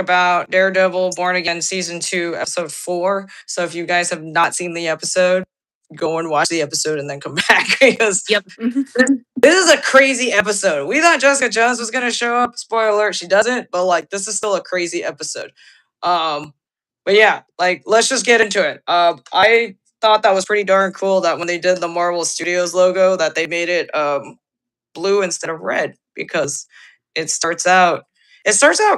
about Daredevil Born Again Season 2, Episode 4. So if you guys have not seen the episode, go and watch the episode and then come back because Yep. this is a crazy episode. We thought Jessica Jones was going to show up. Spoiler alert, she doesn't. But like, this is still a crazy episode. But yeah, like, let's just get into it. I thought that was pretty darn cool that when they did the Marvel Studios logo, that they made it blue instead of red because it starts out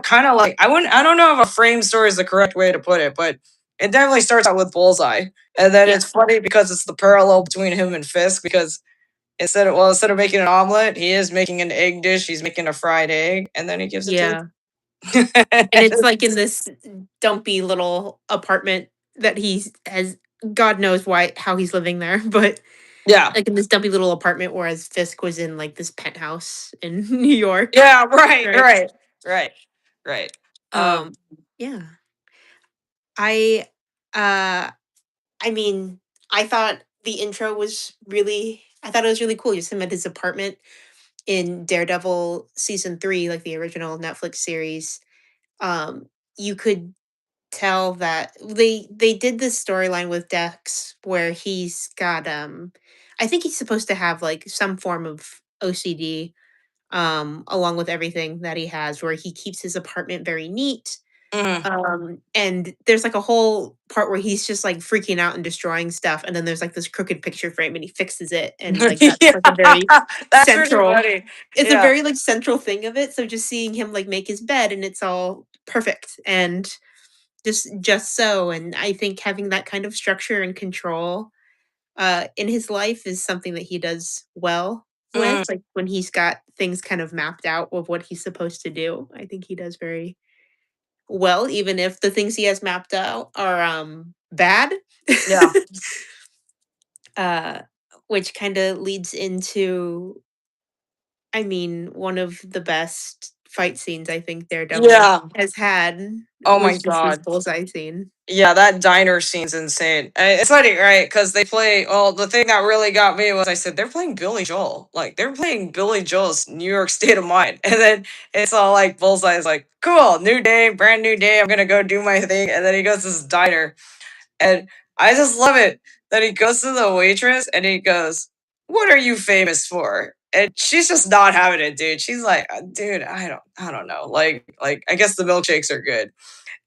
kind of like I don't know if a frame story is the correct way to put it, but it definitely starts out with Bullseye, and then Yeah. it's funny because it's the parallel between him and Fisk because instead of making an omelet, he is making an egg dish. He's making a fried egg, and then he gives it Yeah. to. And it's like in this dumpy little apartment that he has. God knows how he's living there, but Yeah. like in this dumpy little apartment, whereas Fisk was in like this penthouse in New York. Yeah. Right. Yeah. I mean, I thought the intro was I thought it was really cool. Just him at his apartment in Daredevil season 3, like the original Netflix series. You could tell that they did this storyline with Dex where he's got I think he's supposed to have like some form of OCD along with everything that he has, where he keeps his apartment very neat. And there's like a whole part where he's just like freaking out and destroying stuff, and then there's like this crooked picture frame and he fixes it, and like that's like a very That's central pretty funny. it's a Yeah. very like central thing of it. So just seeing him like make his bed and it's all perfect and just so, and I think having that kind of structure and control in his life is something that he does well with, like when he's got things kind of mapped out of what he's supposed to do. I think he does very well, even if the things he has mapped out are bad. Yeah. Which kind of leads into, I mean, one of the best fight scenes I think Daredevil Yeah. has had. Oh my was just this God. Bullseye scene. Yeah, that diner scene's insane. It's funny, right? Because they play. Well, the thing that really got me was I said they're playing Billy Joel. Like they're playing Billy Joel's New York State of Mind, and then it's all like Bullseye's like, "Cool, new day, brand new day. I'm gonna go do my thing," and then he goes to this diner, and I just love it that he goes to the waitress and he goes, "What are you famous for?" And she's just not having it, dude. She's like, "Dude, I don't know. Like I guess the milkshakes are good."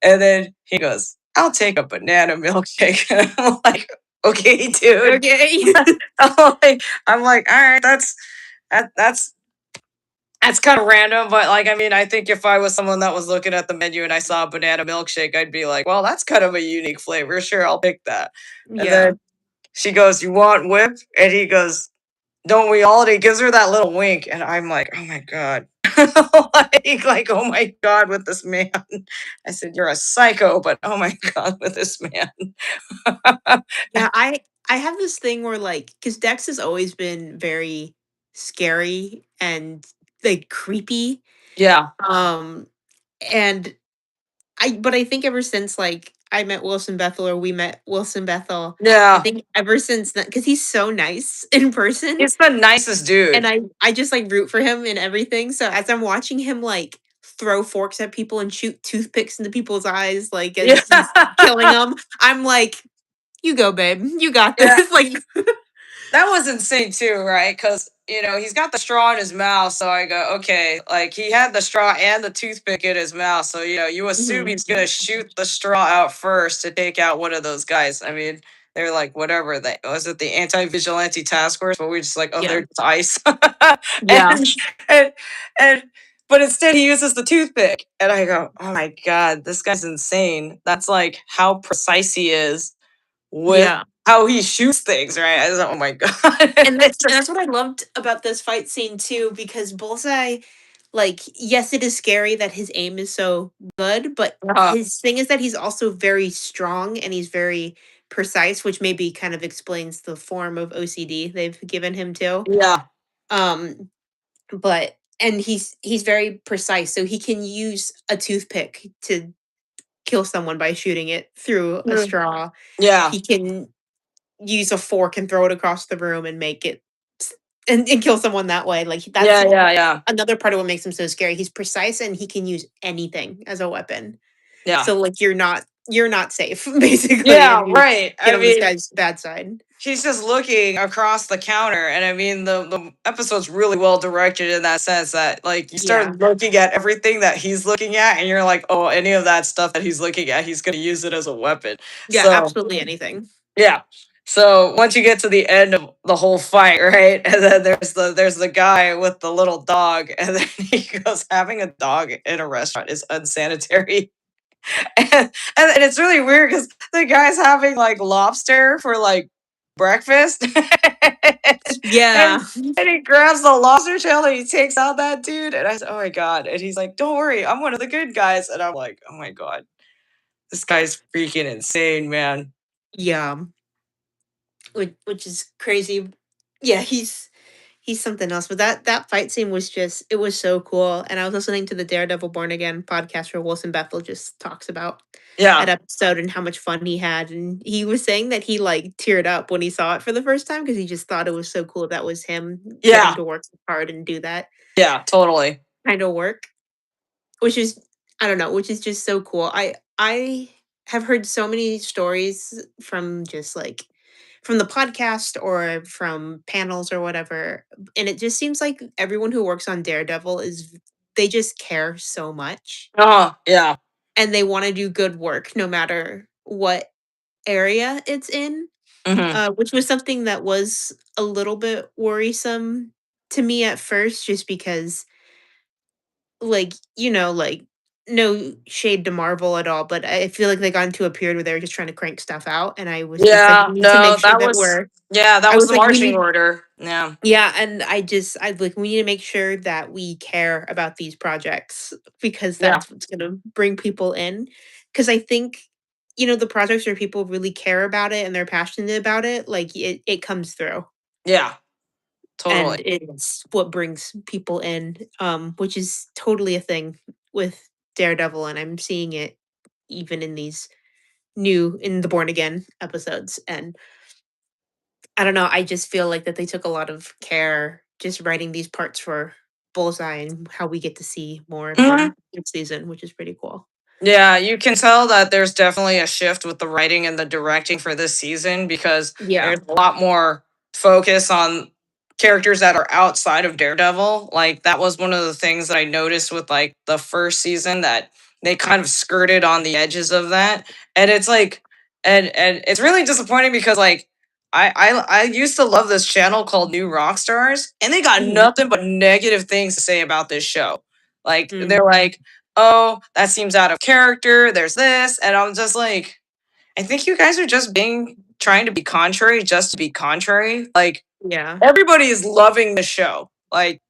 And then he goes, "I'll take a banana milkshake." And I'm like, "Okay, dude." Okay. I'm like, all right, that's kind of random, but like, I mean, I think if I was someone that was looking at the menu and I saw a banana milkshake, I'd be like, well, that's kind of a unique flavor. Sure, I'll pick that. And Yeah. then she goes, "You want whip?" And he goes, "Don't we all?" And he gives her that little wink, and I'm like, oh my God. like, oh my God, with this man. I said, "You're a psycho, but oh my God, with this man." Yeah, I have this thing where like, because Dex has always been very scary and like creepy. Yeah. And but I think ever since like I met Wilson Bethel, or we met Wilson Bethel, I Yeah. think ever since that, because he's so nice in person, He's the nicest dude. and I just like root for him in everything. So as I'm watching him like throw forks at people and shoot toothpicks into people's eyes, like as he's killing them, I'm like, you go, babe, you got this. Yeah. Like That was insane too, right? Because he's got the straw in his mouth, so I go, okay, like he had the straw and the toothpick in his mouth, so you assume he's gonna shoot the straw out first to take out one of those guys. I mean, they're like whatever. Was it the anti-vigilante task force? But we just like, oh, Yeah. they're just ice. Yeah. and but instead he uses the toothpick, and I go, oh my God, this guy's insane. That's like how precise he is with Yeah. how he shoots things, right? I was like, oh my God. And that's what I loved about this fight scene too, because Bullseye, like, yes, it is scary that his aim is so good, but his thing is that he's also very strong and he's very precise, which maybe kind of explains the form of OCD they've given him too. Yeah. But and he's very precise, so he can use a toothpick to kill someone by shooting it through a straw. Yeah. He can use a fork and throw it across the room and make it and kill someone that way. Like that's Yeah, yeah, yeah, another part of what makes him so scary. He's precise and he can use anything as a weapon. yeah, So like you're not safe basically if yeah. you Right. get I on this mean, guy's bad side. he's just looking across the counter, and I mean, the episode's really well directed in that sense that like you Yeah. start looking at everything that he's looking at, and you're like, oh, any of that stuff that he's looking at, he's gonna use it as a weapon. Yeah, So absolutely anything. yeah. So once you get to the end of the whole fight, right, and then there's the guy with the little dog, and then he goes, having a dog in a restaurant is unsanitary. And it's really weird because the guy's having like lobster for like breakfast. Yeah. And he grabs the lobster tail and he takes out that dude. And I said, oh my God. And he's like, don't worry, I'm one of the good guys. And I'm like, oh my God, this guy's freaking insane, man. Yeah. Which is crazy. Yeah, he's something else. But that fight scene was just it was so cool. And I was listening to the Daredevil Born Again podcast where Wilson Bethel just talks about Yeah. that episode and how much fun he had. And he was saying that he like teared up when he saw it for the first time because he just thought it was so cool that was him getting Yeah. to work so hard and do that Yeah. Totally. kind of work. Which is I don't know, which is just so cool. I have heard so many stories from just like from the podcast or from panels or whatever, and it just seems like everyone who works on Daredevil is they just care so much Oh, yeah. and they want to do good work no matter what area it's in. Hmm. Which was something that was a little bit worrisome to me at first, just because like, like, no shade to Marvel at all, but I feel like they got into a period where they were just trying to crank stuff out, and I was just like, Yeah. "We need to No, make sure that that was, we're." yeah, that I was was the like, "We marching need." order. Yeah. Yeah, and I like, "We need to make sure that we care about these projects because Yeah. that's what's gonna bring people in." Because I think, the projects where people really care about it and they're passionate about it, like, it comes through. Yeah. Totally. And it's what brings people in, which is totally a thing with Daredevil, and I'm seeing it even in these new in the Born Again episodes. And I don't know, I just feel like that they took a lot of care just writing these parts for Bullseye and how we get to see more of Mhm. him this season, which is pretty cool. Yeah, you can tell that there's definitely a shift with the writing and the directing for this season because Yeah. there's a lot more focus on characters that are outside of Daredevil. Like that was one of the things that I noticed with like the first season that they kind of skirted on the edges of that. And it's like and it's really disappointing because like I used to love this channel called New Rock Stars and they got Mhm. nothing but negative things to say about this show. Like they're Mm. like, oh, that seems out of character. There's this. And I'm just like, I think you guys are just being trying to be contrary just to be contrary. Like, Yeah. everybody is loving the show. Like,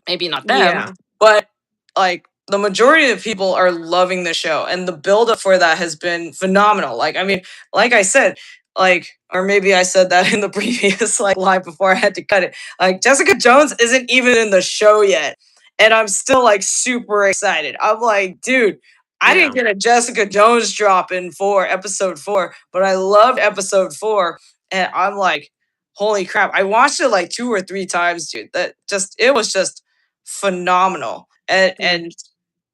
maybe not them, Yeah. but like the majority of people are loving the show. And the buildup for that has been phenomenal. Like, I mean, like I said, like, or maybe I said that in the previous like live before I had to cut it. Like Jessica Jones isn't even in the show yet and I'm still like super excited. I'm like, dude, I didn't Yeah. get a Jessica Jones drop in for episode 4, but I loved episode 4 and I'm like, holy crap. I watched it like 2 or 3 times, dude. That just it was just phenomenal. And Mm.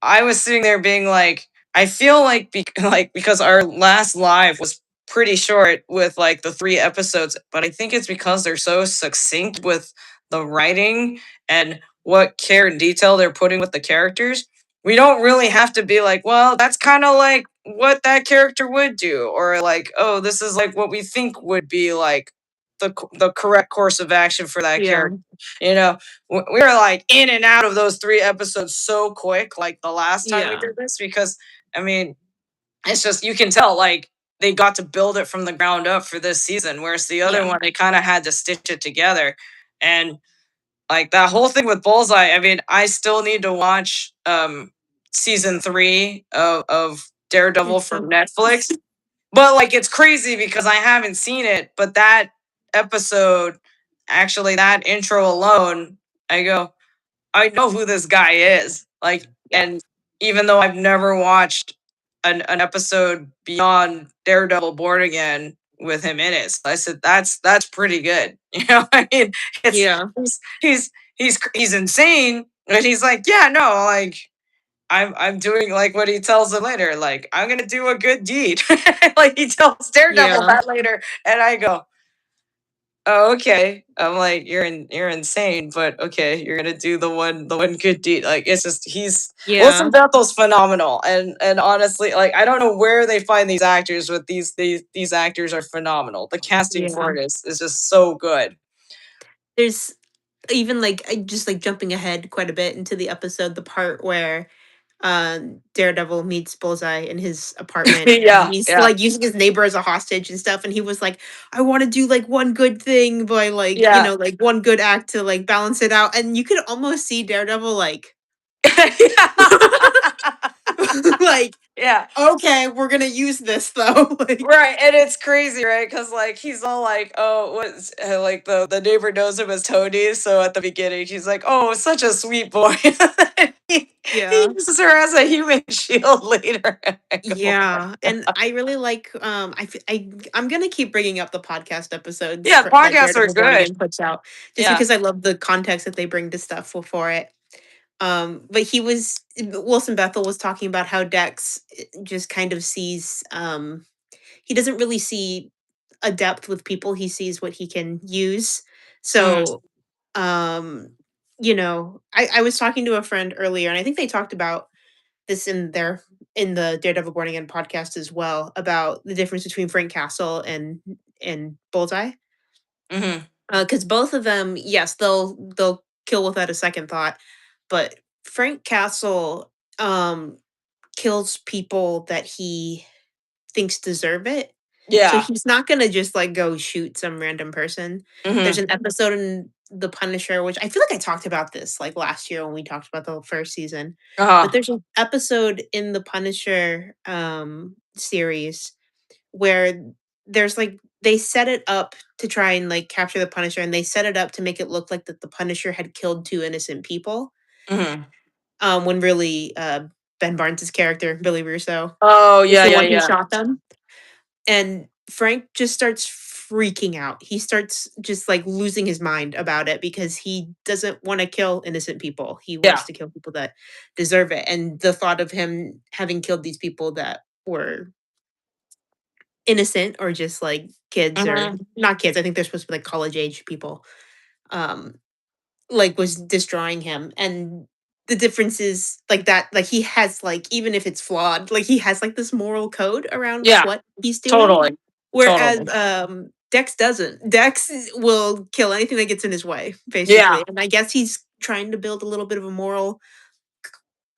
I was sitting there being like, I feel like like because our last live was pretty short with like the 3 episodes, but I think it's because they're so succinct with the writing and what care and detail they're putting with the characters. We don't really have to be like, well, that's kind of like what that character would do, or like, oh, this is like what we think would be like the correct course of action for that Yeah. character. You know, we were like in and out of those 3 episodes so quick, like the last time we Yeah. did this, because I mean, it's just you can tell like they got to build it from the ground up for this season, whereas the other Yeah. one they kind of had to stitch it together. And like that whole thing with Bullseye, I mean, I still need to watch season 3 of Daredevil It's from so Netflix. But like it's crazy because I haven't seen it, but that episode, actually that intro alone, I go, I know who this guy is. Like, yeah. and even though I've never watched an episode beyond Daredevil Born Again, with him in it. So I said, that's pretty good. I mean, it's Yeah. he's insane, but he's like, yeah, no, like I'm doing like what he tells him later, like I'm gonna do a good deed. Like he tells Daredevil Yeah. that later, and I go, oh, okay. I'm like, you're insane, but okay, you're gonna do the one good deed. Like it's just he's Wilson Yeah. Bethel's phenomenal, and honestly, like I don't know where they find these actors, but these actors are phenomenal. The casting Yeah. for it is just so good. There's even like I just like jumping ahead quite a bit into the episode, the part where Daredevil meets Bullseye in his apartment and Yeah, he's yeah, like using his neighbor as a hostage and stuff, and he was like, I want to do like one good thing by like, you yeah. know, like one good act to like balance it out. And you could almost see Daredevil like like, Yeah. okay, we're gonna use this though. Like, Right, and it's crazy, right? Because like he's all like, "Oh, what's like the neighbor knows him as Tony." So at the beginning, she's like, "Oh, such a sweet boy." He yeah. uses her as a human shield later. I go, "Oh Yeah, my and God." I really like, I'm gonna keep bringing up the podcast episodes Yeah, for that podcasts are Daredevil Born good. Again puts out, just Yeah. because I love the context that they bring to stuff for it. But Wilson Bethel was talking about how Dex just kind of sees, he doesn't really see a depth with people, he sees what he can use. Mhm, So, um, I was talking to a friend earlier, and I think they talked about this in the Daredevil Born Again podcast as well, about the difference between Frank Castle and Bullseye. mhm. Because both of them, yes, they'll kill without a second thought, but Frank Castle kills people that he thinks deserve it. So Yeah. he's not gonna just like go shoot some random person. There's Mhm. an episode in The Punisher, which I feel like I talked about this like last year when we talked about the first season. But Uh-huh. there's an episode in the Punisher series where there's like they set it up to try and like capture the Punisher, and they set it up to make it look like that the Punisher had killed two innocent people. Mhm. When really Ben Barnes' character, Billy Russo, Oh, is yeah, the yeah, one who yeah. shot them. And Frank just starts freaking out. He starts just like losing his mind about it because he doesn't want to kill innocent people. He wants Yeah. to kill people that deserve it. And the thought of him having killed these people that were innocent or just like kids or Mhm. not kids, I think they're supposed to be like college age people, um, like was destroying him. And the difference is like that, like he has like, even if it's flawed, like he has like this moral code around Yeah, what he's doing. totally. Whereas Totally. Dex doesn't. Dex will kill anything that gets in his way, basically. Yeah. And I guess he's trying to build a little bit of a moral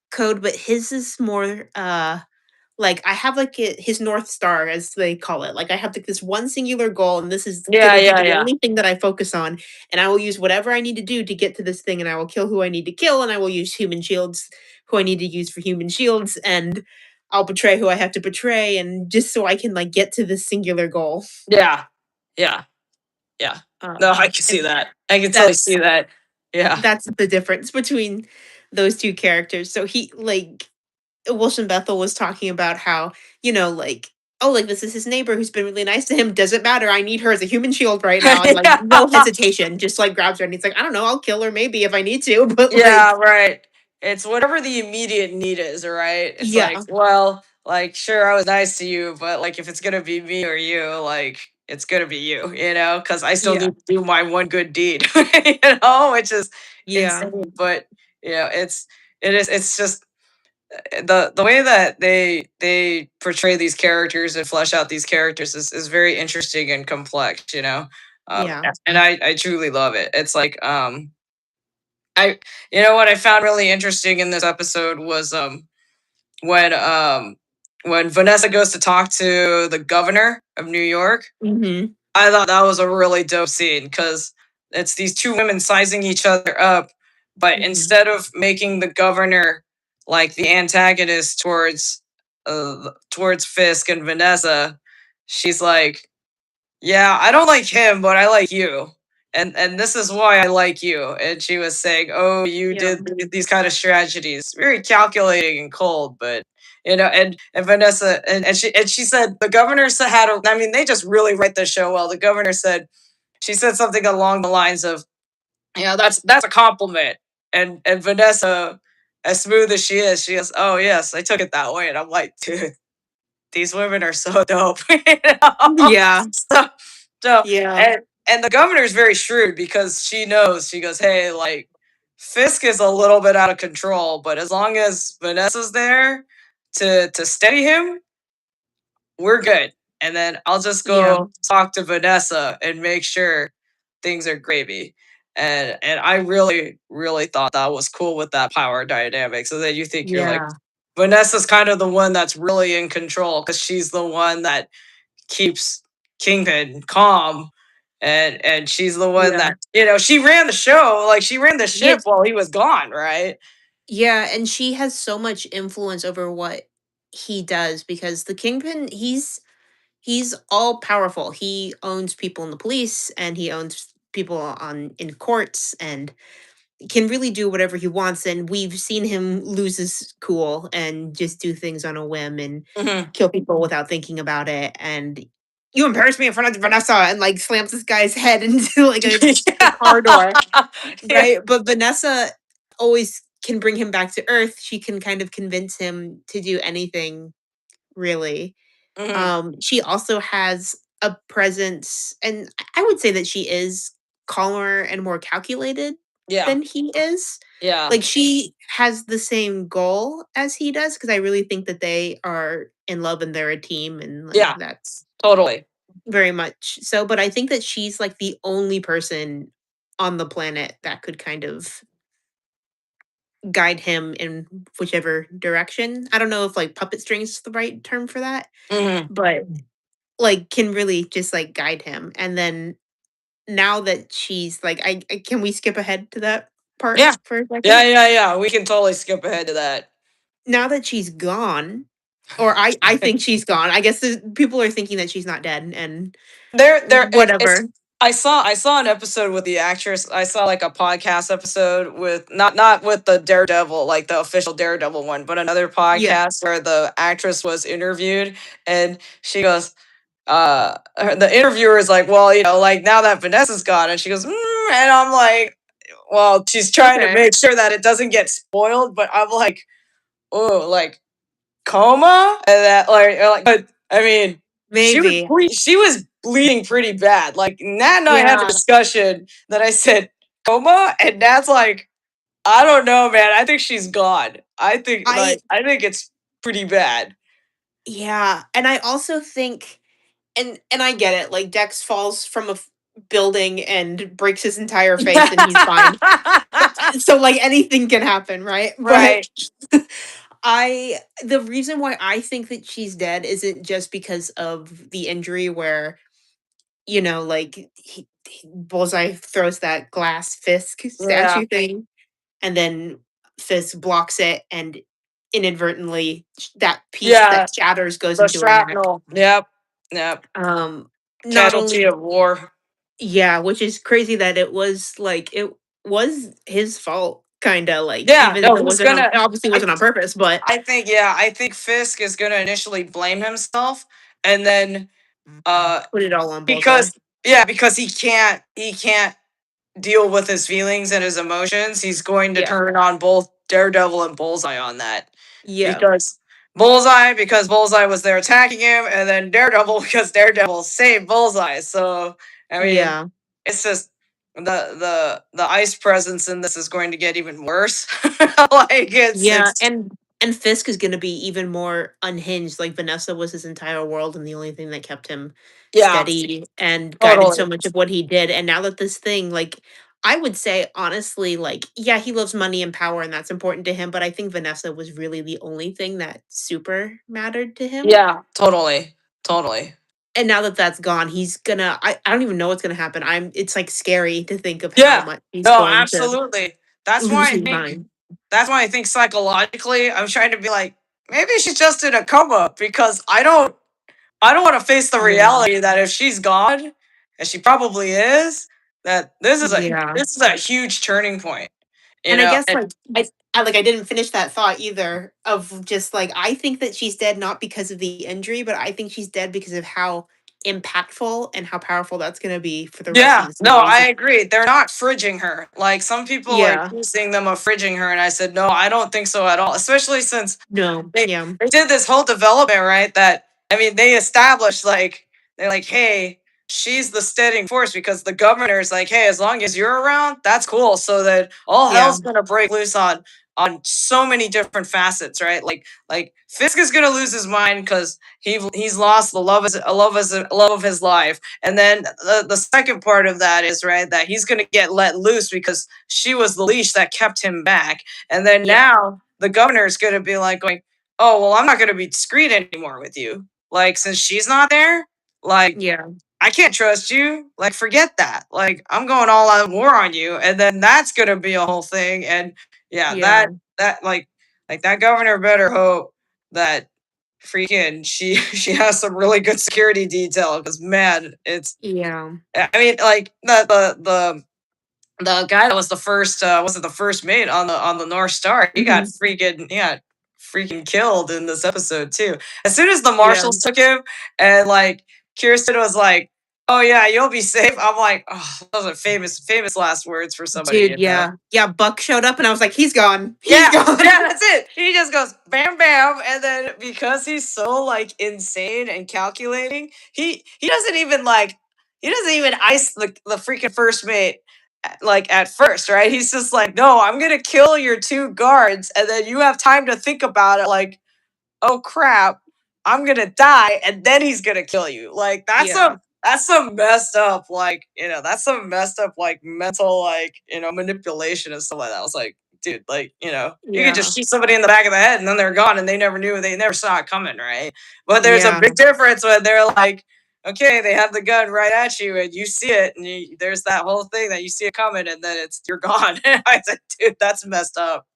code, but his is more like I have like his North Star, as they call it. Like I have like this one singular goal, and this is Yeah, gonna be yeah, the yeah. only thing that I focus on. And I will use whatever I need to do to get to this thing, and I will kill who I need to kill, and I will use human shields who I need to use for human shields, and I'll betray who I have to betray, and just so I can like get to this singular goal. Yeah. Yeah. Yeah. No, I can see And that. I can totally that's see that. Yeah. that's the difference between those two characters. So he like Wilson Bethel was talking about how, like, oh, like this is his neighbor who's been really nice to him. Doesn't matter. I need her as a human shield right now. And like Yeah. no hesitation, just like grabs her and he's like, I don't know, I'll kill her maybe if I need to. But Yeah, like, right. It's whatever the immediate need is, right? It's like, yeah, well, like, sure, I was nice to you, but like, if it's gonna be me or you, like, it's gonna be you, because I still yeah, need to do my one good deed, which is yeah, insane. But it's just the way that they portray these characters and flesh out these characters is very interesting and complex. yeah. And I truly love it. It's like I what I found really interesting in this episode was when um when Vanessa goes to talk to the governor of New York. Hmm. I thought that was a really dope scene because it's these two women sizing each other up, but Hmm. instead of making the governor like the antagonist towards Fisk and Vanessa, she's like, yeah, I don't like him, but I like you. And this is why I like you. And she was saying, "Oh, you Yeah. did these kind of strategies. Very calculating and cold, but and Vanessa and she said the governor had a, I mean, they just really write the show well. The governor said, she said something along the lines of, that's a compliment. And Vanessa, as smooth as she goes, oh yes, I took it that way. And I'm like, dude, these women are so dope. Yeah. So, so Yeah. and the governor's very shrewd because she knows, she goes, hey, like, Fisk is a little bit out of control, but as long as Vanessa's there to steady him, we're good. And then I'll just Yeah. go talk to Vanessa and make sure things are gravy. And I really, really thought that was cool with that power dynamic. So then you think you're like, Yeah. Vanessa's kind of the one that's really in control because she's the one that keeps Kingpin calm. And she's the one Yeah. that, she ran the show, like she ran the Yeah. ship while he was gone, right? Yeah, and she has so much influence over what he does because the Kingpin, he's all powerful. He owns people in the police and he owns people on in courts and can really do whatever he wants, and we've seen him lose his cool and just do things on a whim and Hmm. kill people without thinking about it. And you embarrass me in front of Vanessa, and like slams this guy's head into like a car door, Yeah. right? But Vanessa always can bring him back to earth. She can kind of convince him to do anything, really. Hmm. She also has a presence, and I would say that she is calmer and more calculated Yeah. than he is. Yeah. Like, she has the same goal as he does, because I really think that they are in love and they're a team, and like Yeah. that's Totally. very much so. But I think that she's like the only person on the planet that could kind of guide him in whichever direction. I don't know if like puppet strings is the right term for that, Hmm. but like can really just like guide him. And then now that she's like, I can we skip ahead to that part Yeah. for a Yeah. second? Yeah. Yeah. We can totally skip ahead to that. Now that she's gone, or I think she's gone. I guess people are thinking that she's not dead and It's whatever. I saw an episode with the actress. I saw like a podcast episode with, not with the Daredevil, like the official Daredevil one, but another Yeah. podcast where the actress was interviewed, and she goes, the interviewer is like, well, like, now that Vanessa's gone, and she goes, and I'm like, well, she's trying to Okay. make sure that it doesn't get spoiled, but I'm like, oh, like, coma, and that, like, but I mean, Maybe. she was bleeding pretty bad. Like, Nat and I had a Yeah. discussion that I said coma, and Nat's like, I don't know, man. I think she's gone. I I think it's pretty bad. Yeah. And I also think, and I get it, like Dex falls from a building and breaks his entire face and he's fine. So like anything can happen, right? But Right. I the reason why I think that she's dead isn't just because of the injury where, like Bullseye throws that glass Fisk Yeah. statue thing, and then Fisk blocks it, and inadvertently that piece that Yeah. shatters goes The into her neck. shrapnel. Yep. Yep. Um, Not Casualty only, of war. yeah, which is crazy that it was his fault, kinda, like, Yeah. even if No, it he's wasn't on gonna. obviously I wasn't on purpose, but I think Fisk is gonna initially blame himself, and then uh put it all on Bullseye. because because he can't deal with his feelings and his emotions, he's going to Yeah. turn on both Daredevil and Bullseye on that. Yeah. Because because Bullseye was there attacking him, and then Daredevil because Daredevil saved Bullseye. So I mean, Yeah. it's just the ice presence in this is going to get even worse. Like, Yeah, it's and Fisk is gonna be even more unhinged, like, Vanessa was his entire world and the only thing that kept him yeah, steady and guided so totally. much of what he did, and now that this thing, like, I would say, honestly, like, yeah, he loves money and power, and that's important to him, but I think Vanessa was really the only thing that super mattered to him, Yeah, totally. Totally. and now that that's gone, he's gonna I don't even know what's gonna happen. It's, like, scary to think of how Yeah. much he's No, going to absolutely. That's lose why I his think mind. that's why I think psychologically I'm trying to be like, maybe she's just in a coma because I don't want to face the Yeah. reality that if she's gone, and she probably is, that this is a Yeah. this is a huge turning point. You And I know, guess, and like, I didn't finish that thought either of just like I think that she's dead not because of the injury, but I think she's dead because of how impactful and how powerful that's going to be for the rest of Yeah, the no, series. I agree. They're not fridging her. Like some people are Yeah. accusing them of fridging her, and I said no, I don't think so at all. Especially since No. they Yeah. they did this whole development, right? That I mean, they established like they're like, hey, she's the steadying force because the governor's like, hey, as long as you're around, that's cool. So that all Yeah. hell's gonna break loose on so many different facets, right? Like Fisk is gonna lose his mind because he's lost the love of his life, and then the second part of that is right that he's gonna get let loose because she was the leash that kept him back, and then Yeah. now the governor's gonna be like going, oh well, I'm not gonna be discreet anymore with you, like since she's not there, like Yeah. I can't trust you. Like, forget that. Like, I'm going all out war on you, and then that's gonna be a whole thing. And yeah, Yeah. that like that governor better hope that freaking she has some really good security detail because man, it's Yeah. I mean like the guy that was the first was it the first mate on the North Star, Hmm. he got freaking killed in this episode too. As soon as the Yeah. marshals took him and like Kirsten was like, oh yeah, you'll be safe. I'm like, oh, those are famous last words for somebody, Dude, you know. yeah. Yeah, Buck showed up and I was like, he's gone. He's Yeah, gone. yeah, that's it. He just goes bam, bam, and then because he's so like insane and calculating, he doesn't even like he doesn't even ice the freaking first mate like at first, right? He's just like, no, I'm gonna kill your two guards, and then you have time to think about it. Like, oh crap, I'm gonna die, and then he's gonna kill you. Like Yeah. that's some messed up, like, you know, that's some messed up like mental like, you know, manipulation and stuff like that. I was like, dude, like, you know, you could Yeah. just shoot somebody in the back of the head and then they're gone and they never saw it coming, right? But there's a Yeah. big difference when they're like, okay, they have the gun right at you and you see it and there's that whole thing that you see it coming and then you're gone. I said, dude, that's messed up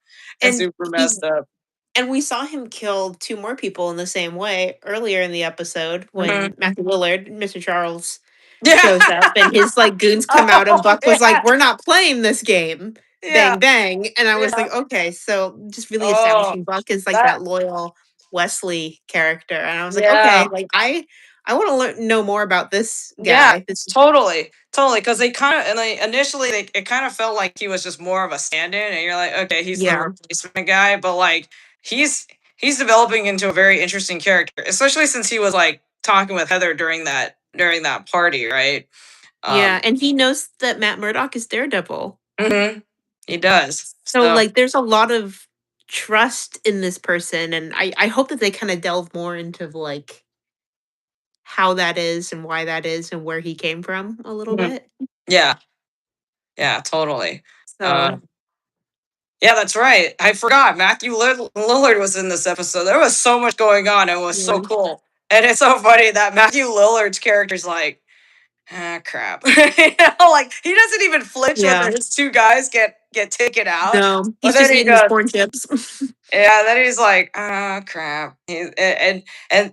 and And super he messed up. and we saw him kill two more people in the same way earlier in the episode when Mhm. Matthew Lillard, Mr. Charles, Yeah. shows up and his like goons come out and Oh, Buck was like, yeah. "We're not playing this game." Yeah. Bang bang. And I was Yeah. like, "Okay, so just really Oh, establishing Buck as like that that loyal Wesley character." And I was like, yeah. "Okay, like I want to know more about this Yeah, guy." This totally. Totally. Because they kind of, and like initially, it kind of felt like he was just more of a stand in, and you're like, okay, he's the Yeah. replacement guy. But like, he's he's developing into a very interesting character, especially since he was like talking with Heather during that party, right? Yeah, Um, and he knows that Matt Murdock is Daredevil. mhm, he does. So So like there's a lot of trust in this person and I hope that they kind of delve more into like how that is and why that is and where he came from a little mhm, bit. yeah, yeah, totally. Uh, So Yeah, that's right. I forgot. Lillard was in this episode. There was so much going on. It was so yeah. cool. And it's so funny that Matthew Lillard's character's like, ah, crap. You know, like he doesn't even flinch when Yeah. his two guys get taken out. No, But he's then just he eating his goes, corn chips. yeah, then he's like, ah, crap. And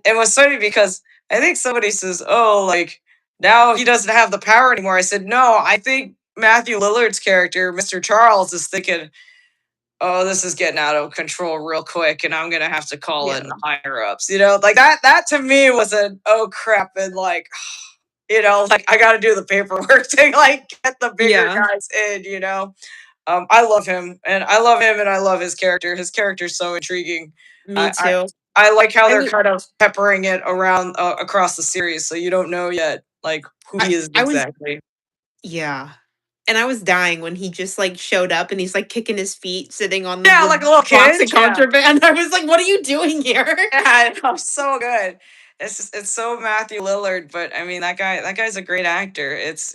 it was funny because I think somebody says, oh, like now he doesn't have the power anymore. I said, no, I think Matthew Lillard's character, Mr. Charles, is thinking, oh, this is getting out of control real quick, and I'm gonna have to call in Yeah. the higher ups. You know, like that to me was an oh crap, and like you know, like I gotta do the paperwork to like get the bigger Yeah. guys in, you know. I love him and I love him and I love his character. His character's so intriguing. Me I I, too. I like how I they're was kind of peppering it around across the series, so you don't know yet like who I, he is I was exactly. yeah. And I was dying when he just like showed up and he's like kicking his feet sitting on Yeah, the like a little box kid. of Yeah. contraband. I was like, what are you doing here? Yeah, I know, so good. It's so Matthew Lillard, but I mean that guy's a great actor. It's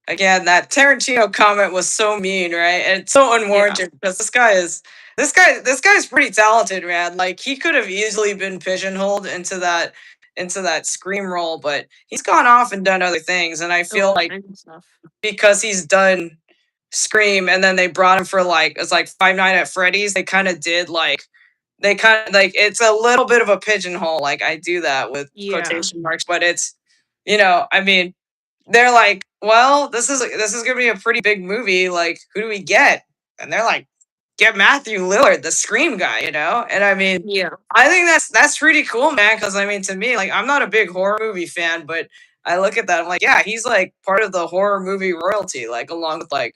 again that Tarantino comment was so mean, right? And it's so Yeah. unwarranted because this guy's pretty talented, man. Like he could have easily been pigeonholed into that scream role, but he's gone off and done other things, and I feel All like kinds of stuff. because he's done Scream and then they brought him for like it's like Five Nights at Freddy's, they kind of like it's a little bit of a pigeonhole. Like I do that with Yeah. quotation marks, but it's you know, I mean, they're like, well, this is gonna be a pretty big movie. Like, who do we get? And they're like, get Matthew Lillard, the Scream guy, and I mean, Yeah. I think that's pretty cool, man. Because I mean, to me, like, I'm not a big horror movie fan, but I look at that, I'm like, yeah, he's like part of the horror movie royalty, like along with like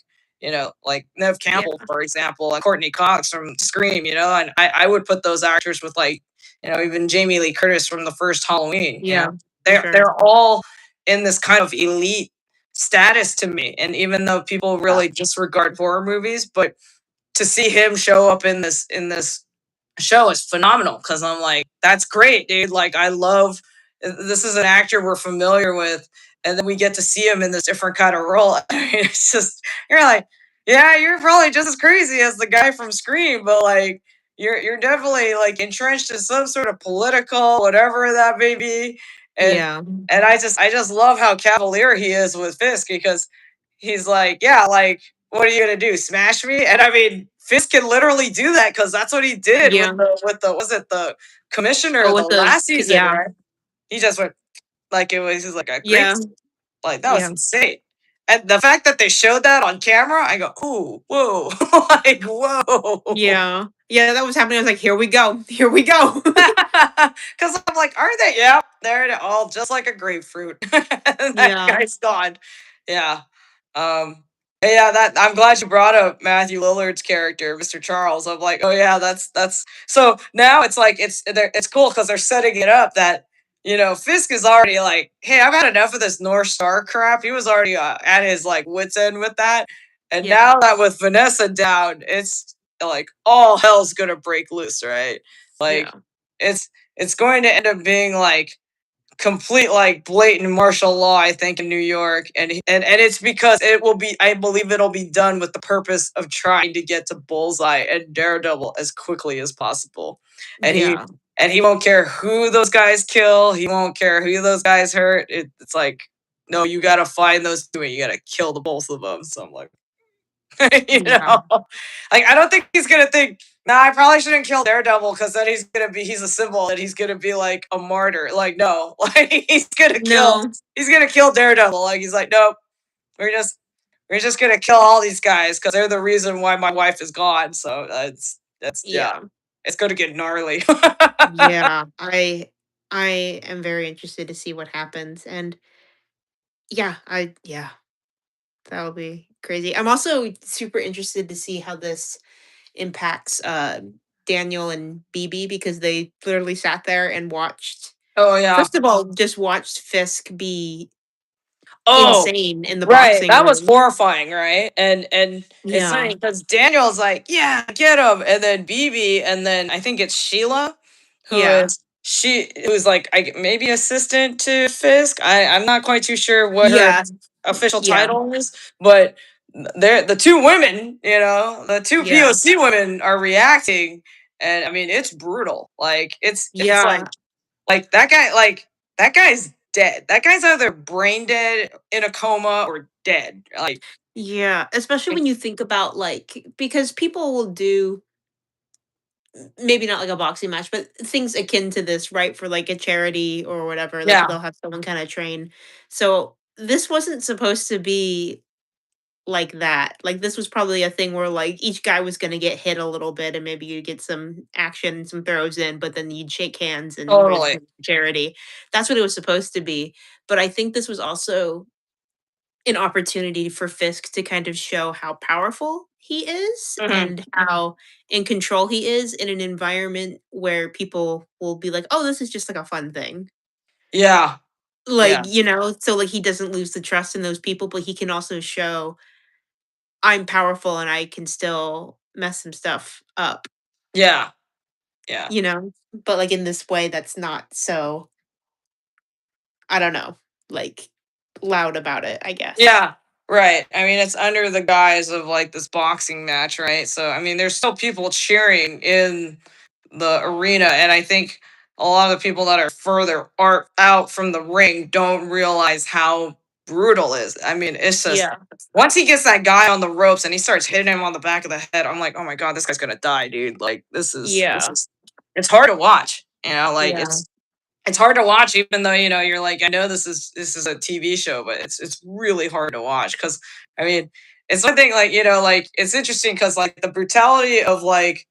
like Nev Yeah. Campbell, for example, and Courtney Cox from Scream, and I would put those actors with like even Jamie Lee Curtis from the first Halloween. Yeah. For They're sure. they're all in this kind of elite status to me, and even though people Yeah. really disregard horror movies, but to see him show up in this show is phenomenal because I'm like, that's great, dude. Like, I love this is an actor we're familiar with, and then we get to see him in this different kind of role. I mean, it's just you're like, yeah, you're probably just as crazy as the guy from Scream, but like you're definitely like entrenched in some sort of political whatever that may be, and Yeah. I just love how cavalier he is with Fisk because he's like, yeah, like, what are you gonna do? Smash me? And I mean, Fisk can literally do that because that's what he did Yeah. with the was it the commissioner Oh, the with the last season, yeah. right? He just went like it was just like a grape. Yeah. Like that was Yeah. insane. And the fact that they showed that on camera, I go, ooh, whoa, like whoa. Yeah. Yeah, that was happening. I was like, here we go. Here we go. Because I'm like, are they? Yep, they're all just like a grapefruit. And that Yeah. guy's gone. Yeah. Um, yeah, that I'm glad you brought up Matthew Lillard's character, Mr. Charles. I'm like, oh yeah, that's so now it's like it's cool because they're setting it up that Fisk is already like, hey, I've had enough of this North Star crap. He was already at his like wits end with that, and Yeah. now that with Vanessa down, it's like all hell's gonna break loose, right? Yeah. Like it's going to end up being like complete like blatant martial law, I think, in New York, and it's because it will be, I believe it'll be done with the purpose of trying to get to Bullseye and Daredevil as quickly as possible, and he Yeah. and he won't care who those guys kill, he won't care who those guys hurt. It's like, no, you got to find those two and you got to kill the both of them. So I'm like, you Yeah. know, like I don't think he's gonna think, nah, I probably shouldn't kill Daredevil because then he's a symbol and he's gonna be like a martyr. Like, no, like No. he's gonna kill Daredevil. Like, he's like, nope, we're just we're just gonna kill all these guys because they're the reason why my wife is gone. So that's yeah, Yeah. it's gonna get gnarly. Yeah. I am very interested to see what happens. And yeah, that'll be crazy. I'm also super interested to see how this impacts Daniel and BB because they literally sat there and watched, Oh yeah. first of all, just watched Fisk be Oh, insane in the right. boxing That was room. horrifying, right? And it's Yeah. funny because Daniel's like, yeah, get him. And then BB, and then I think it's Sheila, Yeah. who's like maybe assistant to Fisk. I'm not quite too sure what her Yeah. official Yeah. title is, but they're the two women, the two Yeah. POC women are reacting, and I mean it's brutal. Like it's Yeah. like that guy's dead. That guy's either brain dead, in a coma, or dead. Yeah. Especially Like, when you think about like, because people will do maybe not like a boxing match, but things akin to this, right? For like a charity or whatever. Like yeah, they'll have someone kind of train. So this wasn't supposed to be like that. Like this was probably a thing where like each guy was going to get hit a little bit and maybe you get some action, some throws in, but then you'd shake hands and raise totally. money for charity. That's what it was supposed to be. But I think this was also an opportunity for Fisk to kind of show how powerful he is Mhm. and how in control he is in an environment where people will be like, "Oh, this is just like a fun thing." Yeah, Like, yeah, so like he doesn't lose the trust in those people, but he can also show I'm powerful and I can still mess some stuff up, yeah, yeah. you know? But like in this way that's not so, I don't know, like loud about it, I guess. Yeah, right. I mean, it's under the guise of like this boxing match, right? So, I mean, there's still people cheering in the arena, and I think a lot of the people that are further out from the ring don't realize how brutal it is. I mean, it's just Yeah. once he gets that guy on the ropes and he starts hitting him on the back of the head, I'm like, oh my god, this guy's gonna die, dude. Like, this Yeah. is it's hard to watch. Like Yeah. it's hard to watch even though you're like, I know this is a TV show, but it's really hard to watch because I mean it's one thing, like, like, it's interesting because, like, the brutality of, like,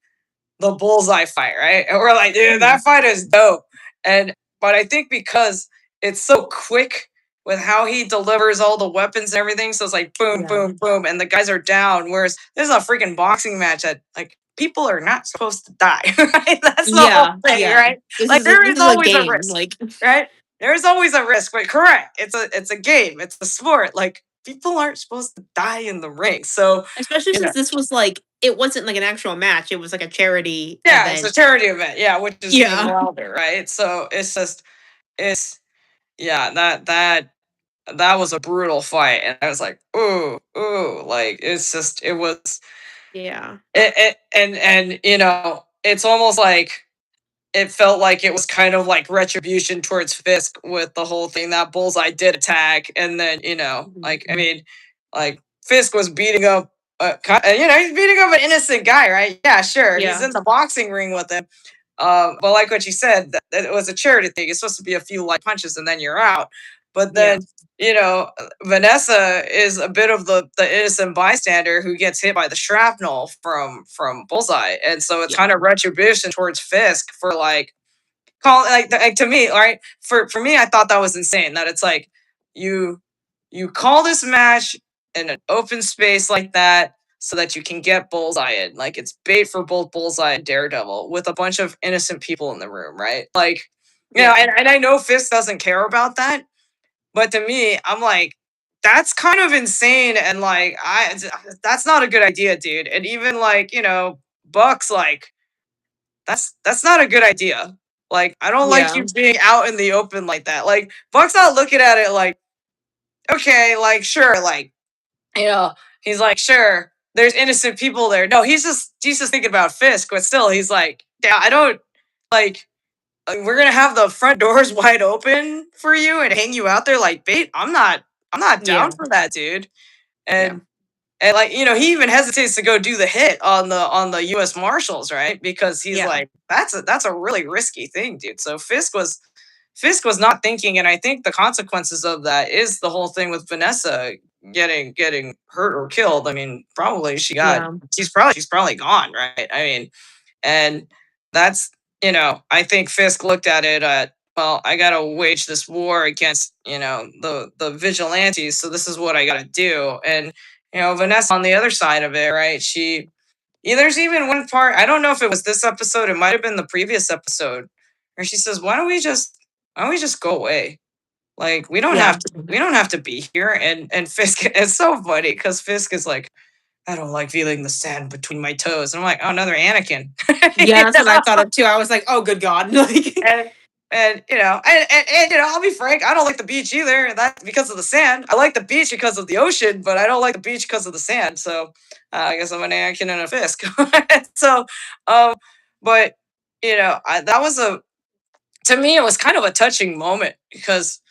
the bullseye fight, right? And we're like, dude, Mhm. that fight is dope. And but I think because it's so quick with how he delivers all the weapons and everything, so it's like boom, Yeah. boom, boom, and the guys are down. Whereas there's a freaking boxing match that like people are not supposed to die, right? That's the whole Yeah, thing, yeah. right? Like there This is is a always a game, risk, like right? There's always a risk, but correct. It's a game. It's a sport. Like people aren't supposed to die in the ring. So especially you know, since this was, like it wasn't, like, an actual match, it was, like, a charity yeah, it's a event. charity event. Yeah, which is even Yeah. wilder, right? So it's just it's yeah, that was a brutal fight, and I was like, ooh, ooh, like it's just it was Yeah. and it's almost like it felt like it was kind of like retribution towards Fisk with the whole thing that Bullseye did attack, and then Mhm. like I mean, like Fisk was beating up, he's beating up an innocent guy, right? Yeah, sure, he's Yeah. in the boxing ring with him. But like what you said, that it was a charity thing. It's supposed to be a few light punches and then you're out. But Yeah. then Vanessa is a bit of the innocent bystander who gets hit by the shrapnel from Bullseye, and so it's Yeah. kind of retribution towards Fisk for like call like to me, all right. For me, I thought that was insane. That it's like you you call this match in an open space like that so that you can get Bullseye in. Like it's bait for both Bullseye and Daredevil with a bunch of innocent people in the room, right? Like, Yeah. and I know Fisk doesn't care about that, but to me, I'm like, that's kind of insane, and like that's not a good idea, dude. And even like Bucks, like that's not a good idea. Like I don't like Yeah. you being out in the open like that. Like Buck's not looking at it like, okay, like sure, like you know, he's like, sure, there's innocent people there. No, he's just thinking about Fisk, but still, he's like, yeah, I don't like. We're gonna have the front doors wide open for you and hang you out there like bait. I'm not down Yeah. for that, dude. Yeah. And like he even hesitates to go do the hit on the U.S. Marshals, right? Because he's Yeah. like, that's a really risky thing, dude. So Fisk was not thinking, and I think the consequences of that is the whole thing with Vanessa getting hurt or killed. I mean, probably Yeah. she's probably gone, right? I mean, and that's I think Fisk looked at it at, well, I gotta wage this war against the vigilantes, so this is what I gotta do. And Vanessa on the other side of it, right? There's even one part, I don't know if it was this episode, it might have been the previous episode, where she says, why don't we just go away? Like Yeah. we don't have to be here. And Fisk, it's so funny because Fisk is like, I don't like feeling the sand between my toes. And I'm like, oh, another Anakin. Yeah, You that's what I thought know? of too. I was like, "Oh, good God." Like and I'll be frank, I don't like the beach either. That's because of the sand. I like the beach because of the ocean, but I don't like the beach because of the sand. So I guess I'm an Anakin and a Fisk. So, um, but that was a to me it was kind of a touching moment because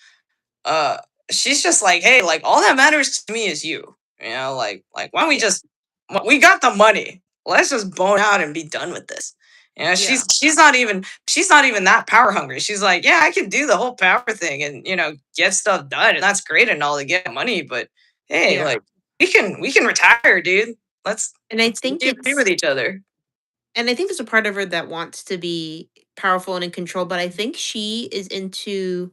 uh she's just like, hey, like all that matters to me is you. Like why don't we Yeah. just we got the money. Let's just bone out and be done with this. Yeah. She's not even that power hungry. She's like, yeah, I can do the whole power thing and get stuff done, and that's great and all to get money, but hey, Yeah. like we can retire, dude. Let's And I let's think be with each other. there's a part of her that wants to be powerful and in control, but I think she is into,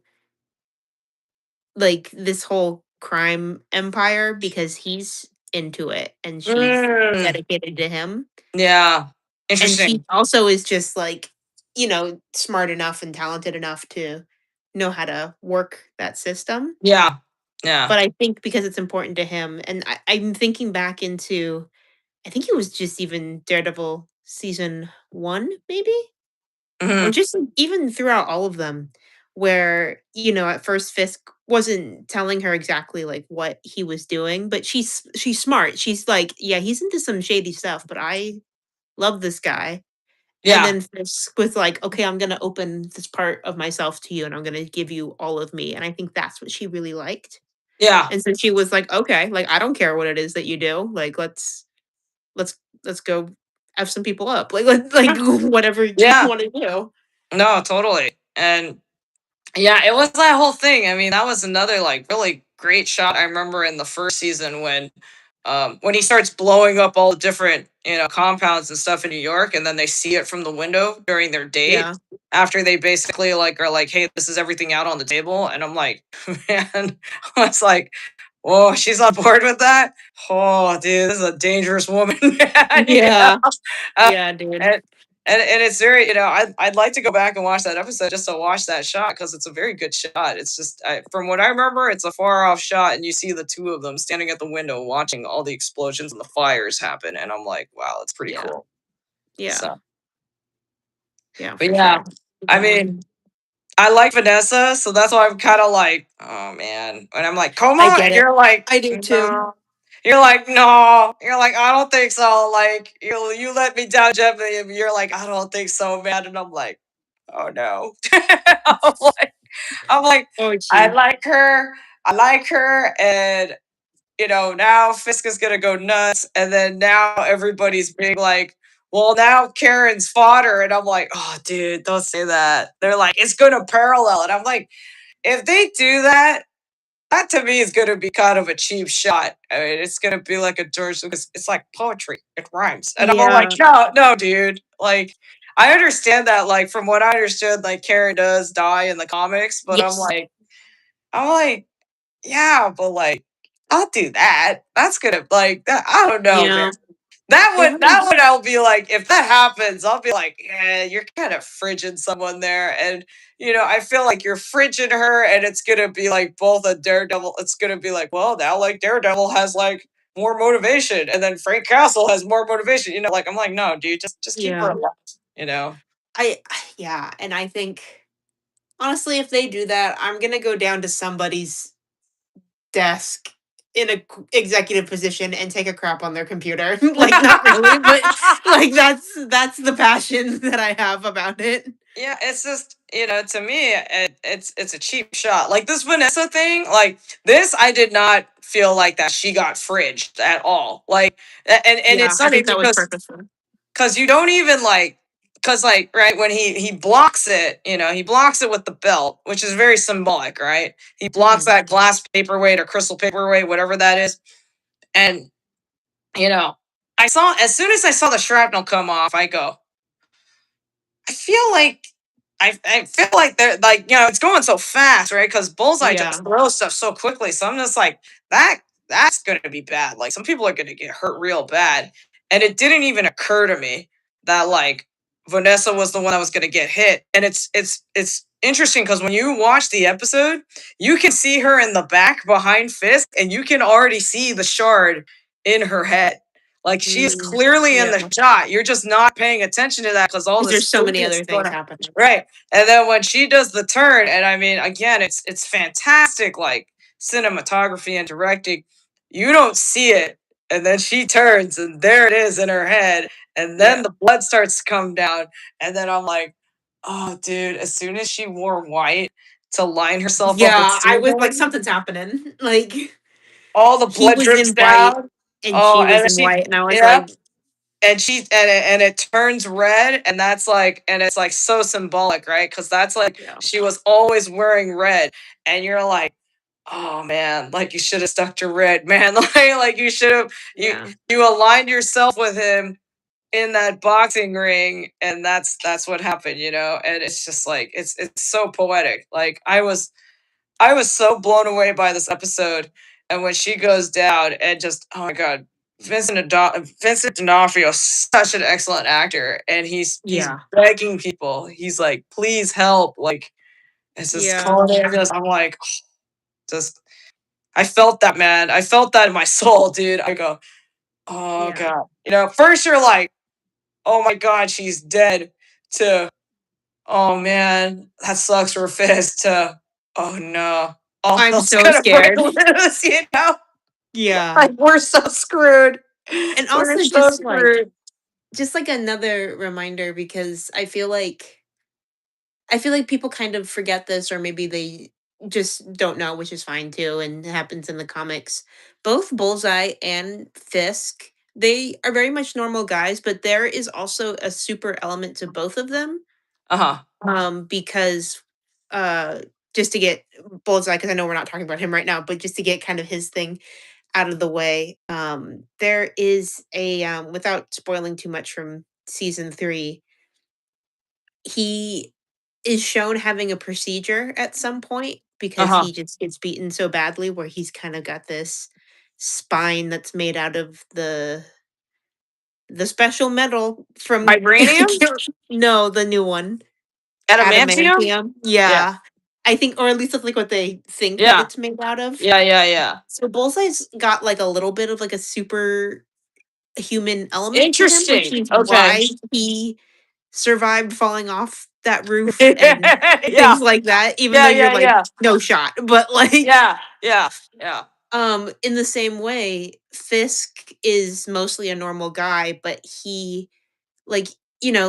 like, this whole crime empire because he's into it and she's Mm, dedicated to him. yeah, And she interesting. also is just, like, smart enough and talented enough to know how to work that system. Yeah, yeah. But I think because it's important to him, and I'm thinking back into, I think it was just even Daredevil season 1, maybe? Or Hmm. just, like, even throughout all of them, where, at first Fisk wasn't telling her exactly, like, what he was doing, but she's smart. She's like, "Yeah, he's into some shady stuff, but I love this guy." And Yeah, then Fisk was like, "Okay, I'm gonna open this part of myself to you, and I'm gonna give you all of me." And I think that's what she really liked. yeah, And so she was like, "Okay, like, I don't care what it is that you do. Like, let's let's go F some people up. Like, whatever you yeah. wanna do." No, totally. And yeah, it was that whole thing. I mean, that was another like really great shot I remember in the first season when when he starts blowing up all the different compounds and stuff in New York, and then they see it from the window during their date Yeah. after they basically like are like, hey, this is everything out on the table, and I'm like, man, I was like, oh, she's on board with that. Oh, dude, this is a dangerous woman, man. Yeah. Uh, Yeah, dude. and, and it's very, I'd like to go back and watch that episode just to watch that shot because it's a very good shot. It's just, from what I remember, it's a far off shot, and you see the two of them standing at the window watching all the explosions and the fires happen, and I'm like, wow, it's pretty Yeah. cool. Yeah. So, Yeah, but for yeah, sure. I Good one. mean, I like Vanessa, so that's why I'm kind of like, oh man, and I'm like, come I on, get and it. you're like, I do too. no. You're like, no. You're like, I don't think so. Like, you let me down gently. And you're like, I don't think so, man. And I'm like, oh no. I'm like, Oh, I gee. like her. I like her. And, now Fisk is going to go nuts. And then now everybody's being like, well, now Karen's fodder. And I'm like, oh, dude, don't say that. They're like, it's going to parallel. And I'm like, if they do that, that to me is going to be kind of a cheap shot. I mean, it's going to be like a George Lucas. It's like poetry. It rhymes. And I'm all like, Yeah. no, no, dude. Like, I understand that. Like, from what I understood, like, Karen does die in the comics, but Yes. I'm like, yeah, but like, I'll do that. That's gonna like that. I don't know, man. Yeah. That They would haven't. that would I'll be like, if that happens, I'll be like, yeah, you're kind of fridging someone there. And I feel like you're fridging her, and it's gonna be like both a Daredevil. It's gonna be like, well, now like Daredevil has like more motivation, and then Frank Castle has more motivation. Like I'm like, no, dude, just keep her Yeah. alive. You know? Yeah, and I think honestly, if they do that, I'm gonna go down to somebody's desk in a executive position and take a crap on their computer. Like, not really, but like that's the passion that I have about it. Yeah, it's just to me, it's a cheap shot. Like this Vanessa thing, like this, I did not feel like that she got fridged at all. Like, and Yeah, it's I funny think that was because purposeful. you don't even like because like right when he blocks it, he blocks it with the belt, which is very symbolic, right? He blocks Mhm. that glass paperweight or crystal paperweight, whatever that is, and you know, I saw as soon as I saw the shrapnel come off, I go, I feel like I feel like they're like it's going so fast, right? Because Bullseye Yeah. just throws stuff so quickly. So I'm just like that's going to be bad. Like some people are going to get hurt real bad, and it didn't even occur to me that like Vanessa was the one that was going to get hit. And it's interesting because when you watch the episode, you can see her in the back behind Fisk, and you can already see the shard in her head. Like she is Mm, clearly in yeah. the shot. You're just not paying attention to that because all Because this there's so many spookiness other is going things on. happening. Right. And then when she does the turn, and I mean, again, it's fantastic, like cinematography and directing. You don't see it, and then she turns, and there it is in her head, and then Yeah. the blood starts to come down, and then I'm like, oh, dude! As soon as she wore white to line herself up with Yeah, I was like, Steven, something's happening. Like, all the he blood was drips in white down. and Oh, she was and in she, white, and I was yeah, like, and it turns red, and that's like, and it's like so symbolic, right? Because that's like yeah. she was always wearing red, and you're like, oh man, like you should have stuck to red, man. Like you should have Yeah. you aligned yourself with him in that boxing ring, and that's what happened, and it's just like it's so poetic. Like I was so blown away by this episode, and when she goes down, and just oh my god, Vincent D'Onofrio, is such an excellent actor, and he's Yeah. begging people. He's like, please help, like it's just Yeah. calling it. I'm like, just I felt that, man. I felt that in my soul, dude. I go, oh Yeah. god. First you're like, oh my god, she's dead. To oh man, that sucks for Fist. To oh no, all I'm hell's so gonna break scared. loose. Yeah. Like we're so screwed. And We're also so screwed. just like another reminder, because I feel like people kind of forget this, or maybe they just don't know, which is fine too, and it happens in the comics. Both Bullseye and Fisk, they are very much normal guys, but there is also a super element to both of them. Uh huh. Because uh just to get Bullseye, because I know we're not talking about him right now, but just to get kind of his thing. out of the way, there is a without spoiling too much from season 3, he is shown having a procedure at some point because Uh-huh. he just gets beaten so badly where he's kind of got this spine that's made out of the special metal from Vibranium? no, the new one. Adamantium? Adamantium? Yeah. Yeah. I think or at least that's, like, what they think that Yeah. it's made out of. Yeah, yeah, yeah. So Bullseye's got, like, a little bit of, like, a super human element to him, which Interesting. is Okay. why he survived falling off that roof and Yeah. things like that, even though Yeah, you're yeah, like, yeah. "No shot." But, like, Yeah. Yeah. Yeah. in the same way, Fisk is mostly a normal guy, but he like,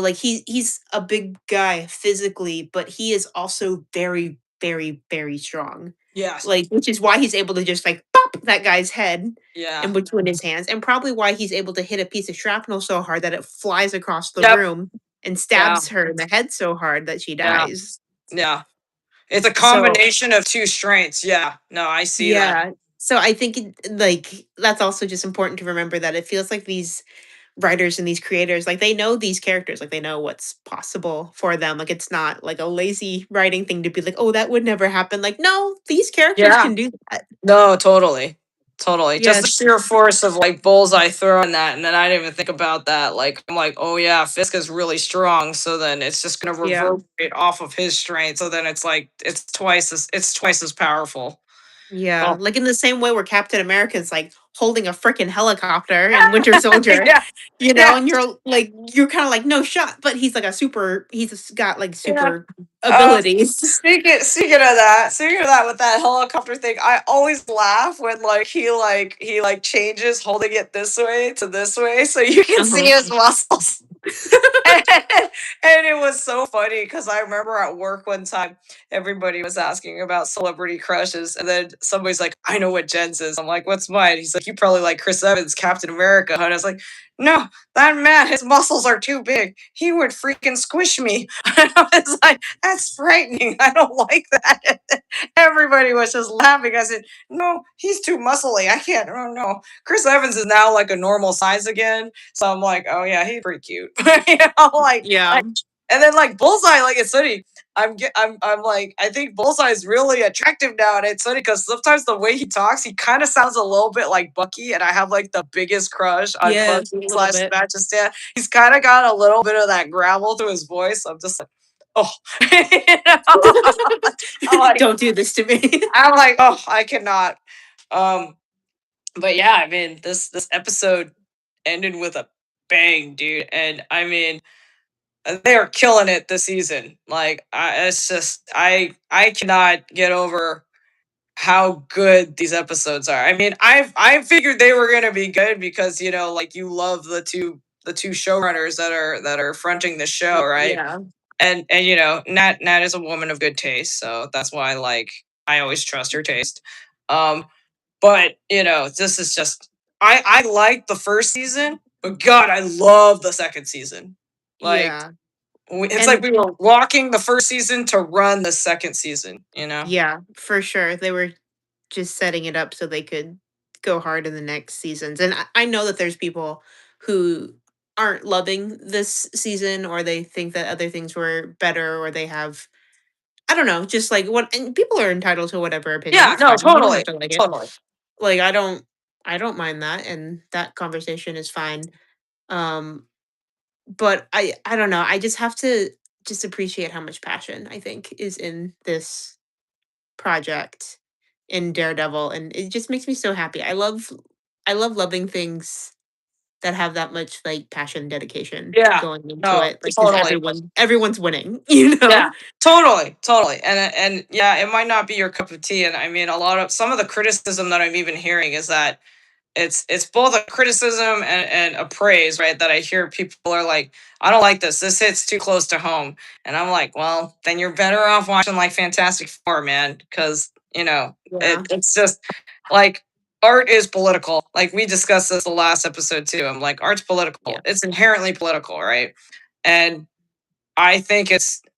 like, he's a big guy physically, but he is also very, very, very strong. Yes. Like, which is why he's able to just, like, pop that guy's head Yeah. in between his hands, and probably why he's able to hit a piece of shrapnel so hard that it flies across the Yep. room and Yeah. stabs her in the head so hard that she Yeah. dies. Yeah. It's a So combination of two strengths. Yeah. No, I see that. yeah. So I think like that's also just important to remember that it feels like these writers and these creators like they know these characters, like they know what's possible for them. Like it's not like a lazy writing thing to be like, oh, that would never happen. Like, no, these characters Yeah. can do that. No, totally. Totally. Just the Yes. sheer force of like Bullseye throwing that, and then I didn't even think about that. Like I'm like, oh yeah, Fisk is really strong, so then it's just gonna Yeah. reverberate off of his strength. So then it's like it's twice as powerful. Yeah. Oh Like in the same way where Captain America is like holding a freaking helicopter in Winter Soldier, yeah, yeah, and you're kind of like, no shot, but he's like a super, got like yeah. super Um, abilities. speaking of that with that helicopter thing, I always laugh when he changes holding it this way to this way so you can see Uh-huh. his muscles. And it was so funny because I remember at work one time, everybody was asking about celebrity crushes, and then somebody's like, "I know what Jen's is." I'm like, "What's mine?" He's like, "You probably like Chris Evans, Captain America." And I was like, "No, that man, his muscles are too big. He would freaking squish me." And I was like, "That's frightening. I don't like that." Everybody was just laughing. I said, "No, he's too muscly. I can't. Oh no." Chris Evans is now like a normal size again. So I'm like, oh yeah, he's pretty cute. Yeah. Like, and then like Bullseye, like it's funny. I'm like, I think Bullseye is really attractive now, and it's funny because sometimes the way he talks, he kind of sounds a little bit like Bucky, and I have like the biggest crush on Yeah, Bucky a little slash bit. Sebastian Stan. He's kind of got a little bit of that gravel to his voice. I'm just like, oh, I'm like, Don't do this to me. oh, I cannot. Um, but yeah, I mean, this episode ended with a bang, dude, and I mean, they are killing it this season. Like, it's just I cannot get over how good these episodes are. I mean, I figured they were gonna be good because like you love the two showrunners that are fronting the show, right? Yeah. And Nat is a woman of good taste, so that's why like I always trust her taste. Um, but this is just I like the first season, but God, I love the second season. Like Yeah. it's like And we were walking the first season to run the second season. yeah, for sure. They were just setting it up so they could go hard in the next seasons. And I know that there's people who aren't loving this season or they think that other things were better or they have I don't know, just like what and people are entitled to whatever opinion. Yeah, That's no, fine. You don't have totally, to like it. totally. Like I don't mind that and that conversation is fine. Um but I don't know. I just have to just appreciate how much passion I think is in this project in Daredevil and it just makes me so happy. I love loving things that have that much like passion, dedication Yeah, going into no, it. Like just totally. everyone's winning, you Yeah, know? totally, totally. And yeah, it might not be your cup of tea. And I mean, some of the criticism that I'm even hearing is that it's both a criticism and a praise, right? That I hear people are like, I don't like this. This hits too close to home. And I'm like, well, then you're better off watching like Fantastic Four, man, because Yeah. it's just like art is political. Like we discussed this the last episode too. I'm like, art's Yeah. political. It's inherently political, right? And I think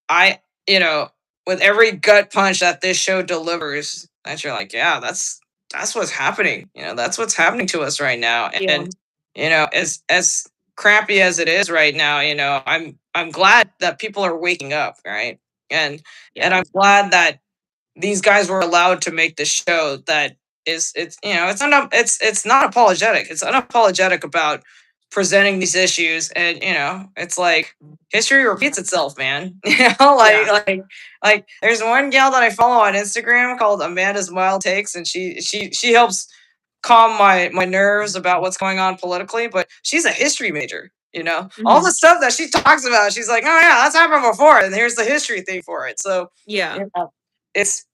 I you know with every gut punch that this show delivers, that you're like, yeah, that's what's happening. That's what's happening to us right now. Yeah. And as crappy as it is right now, I'm glad that people are waking up, right? And Yeah. I'm glad that these guys were allowed to make the show that it's it's not apologetic. It's unapologetic about presenting these issues. And it's like history repeats itself, man. Yeah. Like there's one gal that I follow on Instagram called Amanda's Wild Takes, and she helps calm my nerves about what's going on politically. But she's a history major. All Hmm. the stuff that she talks about, she's like, oh yeah, that's happened before, and here's the history thing for it. So Yeah. it's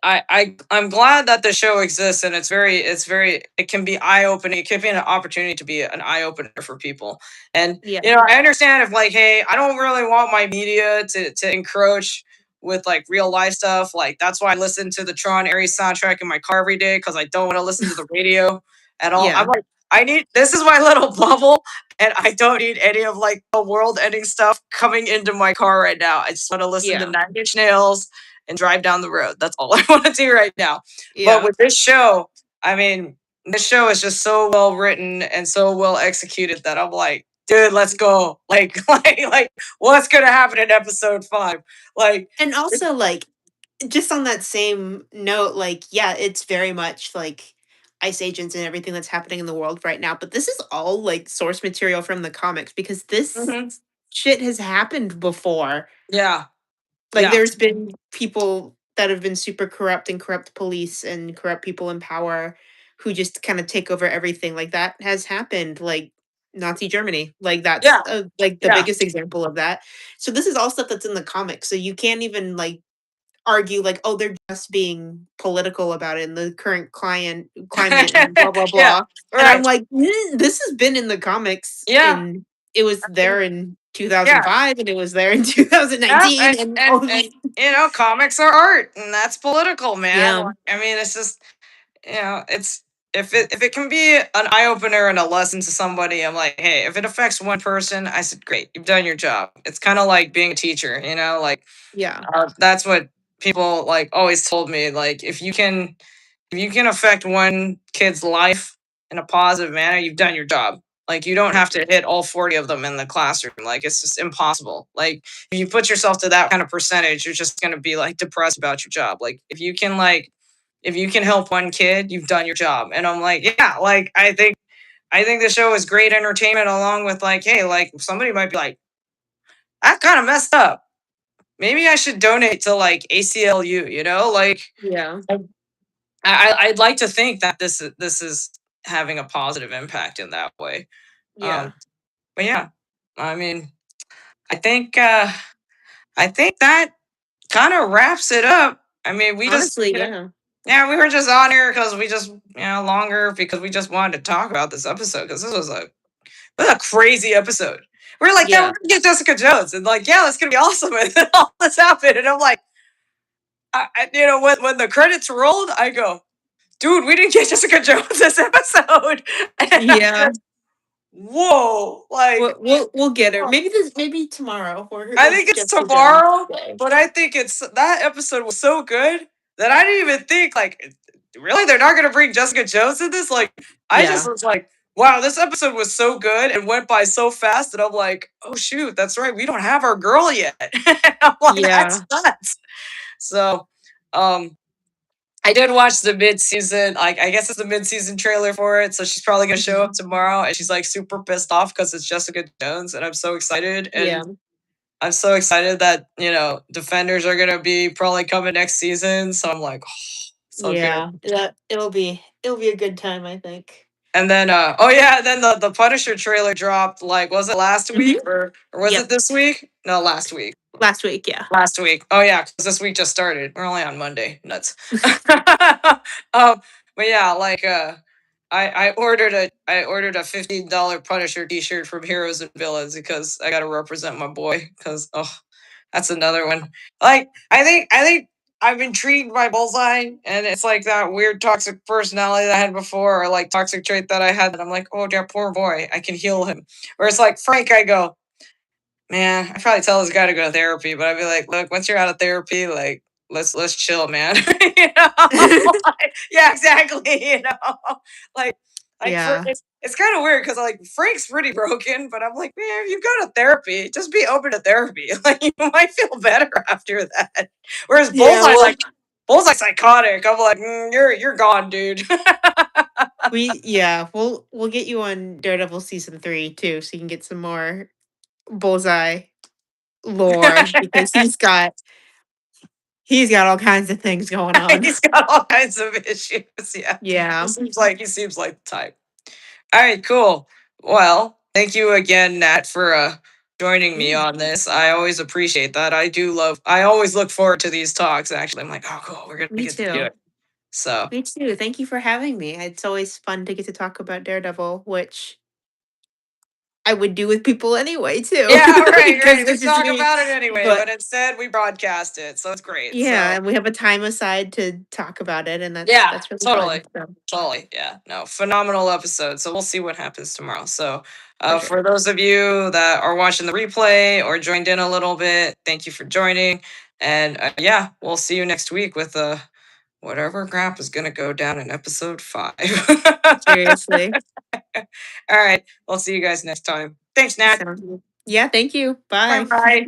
I'm glad that the show exists, and it can be eye opening. It can be an opportunity to be an eye opener for people. And Yeah. I understand if, like, hey, I don't really want my media to encroach with like real life stuff. Like that's why I listen to the Tron Ares soundtrack in my car every day, because I don't want to listen to the radio at all. I'm Yeah. like, I need this is my little bubble, and I don't need any of like the world ending stuff coming into my car right now. I just want to listen to Yeah. Nine Inch Nails and drive down the road. That's all I want to do right now. But Yeah. with this show, I mean, this show is just so well written and so well executed that I'm like, dude, let's go. Like what's gonna happen in episode 5? Like, And also, like, just on that same note, like, yeah, it's very much like ice agents and everything that's happening in the world right now. But this is all like source material from the comics because this mhm, shit has happened before. yeah, Like, yeah, there's been people that have been super corrupt and corrupt police and corrupt people in power who just kind of take over everything. Like, that has happened. Like, Nazi Germany, like that's yeah, like the yeah. biggest example of that. So this is all stuff that's in the comics. So you can't even like argue like, "Oh, they're just being political about it in the current climate and blah, blah, Yeah, blah." And I'm right. like, This has been in the comics Yeah. in it was I mean, there in yeah. 2005, and it was there in Yeah, 2019, and all of these. comics are art, and that's political, man. Yeah, Like, I mean, it's just it's if it can be an eye opener and a lesson to somebody, I'm like, hey, if it affects one person, I said, great, you've done your job. It's kind of like being a teacher, like yeah, that's what people like always told me. Like, if you can affect one kid's life in a positive manner, you've done your job. Like, you don't have to hit all 40 of them in the classroom. Like, it's just impossible. Like, if you put yourself to that kind of percentage, you're just going to be like depressed about your job. Like, if you can help one kid, you've done your job. And I'm like, yeah, like I think the show is great entertainment, along with like, hey, like somebody might be like, that kind of messed up. Maybe I should donate to like ACLU, like yeah, I'd like to think that this is having a positive impact in that way. yeah. Um, but yeah, I mean, I think uh, I think that kind of wraps it up. I mean, we just Honestly, yeah, yeah, we were just on here because we just longer because we just wanted to talk about this episode, because this was a crazy episode. We're like, yeah, we're yeah, gonna get Jessica Jones, and like, yeah, that's gonna be awesome, and then all this happened, and I'm like, when the credits rolled, I go, dude, we didn't get Jessica Jones this episode. And I yeah. just, whoa, like, We'll get her. Maybe tomorrow or I it's think it's Jessica Jones tomorrow, day. but I think it's that episode was so good that I didn't even think, like, really, they're not gonna bring Jessica Jones in this? Like, I just Yeah, was like, wow, this episode was so good and went by so fast, and I'm like, oh shoot, that's right, we don't have our girl yet. And I'm like, that's yeah, nuts. So, um, I did watch the mid-season. Like, I guess it's the mid-season trailer for it. So she's probably gonna show mhm, up tomorrow, and she's like super pissed off because it's Jessica Jones, and I'm so excited. yeah. And I'm so excited that Defenders are gonna be probably coming next season. So I'm like, so good. Yeah, that it'll be a good time, I think. And then, oh yeah, then the Punisher trailer dropped. Like, was it last week, Mhm. or was it Yep. this week? No, last week. Last week, yeah. Last week. Oh yeah, because this week just started. We're only on Monday. Nuts. But yeah, like I ordered a $15 Punisher T-shirt from Heroes and Villains because I got to represent my boy. Because that's another one. Like, I think I'm intrigued by Bullseye, and it's like that weird toxic personality that I had before, or like toxic trait that I had. That I'm like, oh, that poor boy, I can heal him. Or it's like Frank, I go, man, I probably tell this guy to go to therapy, but I'd be like, look, once you're out of therapy, like, let's chill, man. You know? Like, yeah, exactly. You know, like for Yeah. it's kind of weird because like Frank's pretty broken, but I'm like, man, if you go to therapy, just be open to therapy. Like you might feel better after that. Whereas Yeah, well, Bullseye's psychotic. I'm like, you're gone, dude. we'll get you on Daredevil season 3 too, so you can get some more Bullseye lore because he's got all kinds of things going on. He's got all kinds of issues. Yeah, Yeah. he seems like the type. All right, cool. Well, thank you again, Nat, for joining me Yeah. on this. I always appreciate that. I always look forward to these talks. Actually, I'm like, oh, cool. We're gonna Me get to do too. it. So Me too. Thank you for having me. It's always fun to get to talk about Daredevil, which I would do with people anyway too, yeah, right, because right. We it's just talk me. about it anyway, But but instead we broadcast it, so it's great. yeah, So and we have a time aside to talk about it, and yeah, that's really fun. totally. So Totally. Yeah. No, phenomenal episode. So we'll see what happens tomorrow. So for sure. for those of you that are watching the replay or joined in a little bit, thank you for joining. And yeah, we'll see you next week with whatever crap is going to go down in episode 5. Seriously. All right. We'll see you guys next time. Thanks, Nat. Sounds good. Yeah, thank you. Bye Bye. bye.